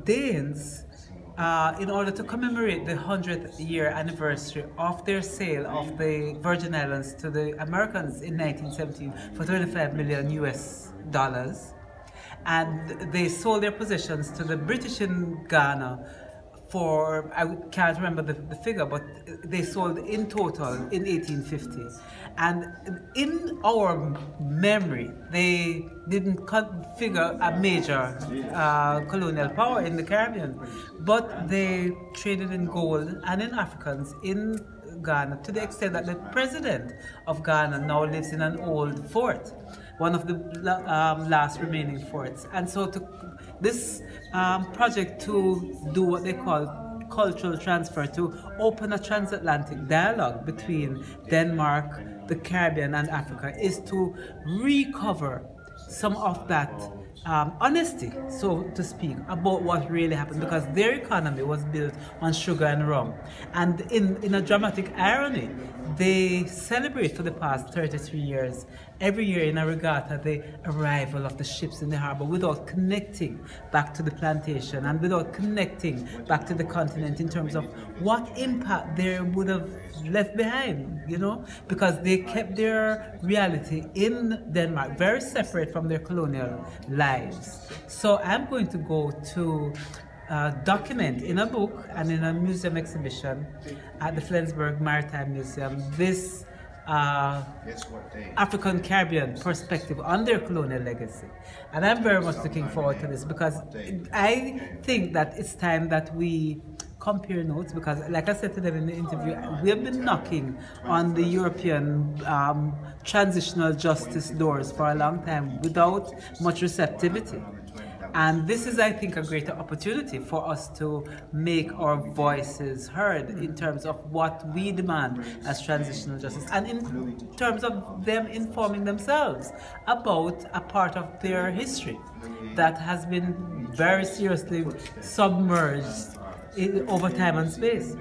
Danes, in order to commemorate the 100th year anniversary of their sale of the Virgin Islands to the Americans in 1917 for 25 million US dollars, and they sold their possessions to the British in Ghana for, I can't remember the figure, but they sold in total in 1850. And in our memory, they didn't configure a major colonial power in the Caribbean, but they traded in gold and in Africans in Ghana, to the extent that the president of Ghana now lives in an old fort, one of the last remaining forts. And so this project to do what they call cultural transfer, to open a transatlantic dialogue between Denmark, the Caribbean and Africa, is to recover some of that honesty, so to speak, about what really happened, because their economy was built on sugar and rum. And in a dramatic irony, they celebrate for the past 33 years, every year in a regatta, the arrival of the ships in the harbor, without connecting back to the plantation and without connecting back to the continent in terms of what impact they would have left behind, you know, because they kept their reality in Denmark very separate from their colonial lives. So I'm going to go to document in a book and in a museum exhibition at the Flensburg Maritime Museum this African Caribbean perspective on their colonial legacy. And I'm very much looking forward to this, because I think that it's time that we compare notes, because like I said to them in the interview, we have been knocking on the European transitional justice doors for a long time without much receptivity. And this is, I think, a greater opportunity for us to make our voices heard in terms of what we demand as transitional justice, and in terms of them informing themselves about a part of their history that has been very seriously submerged over time and space.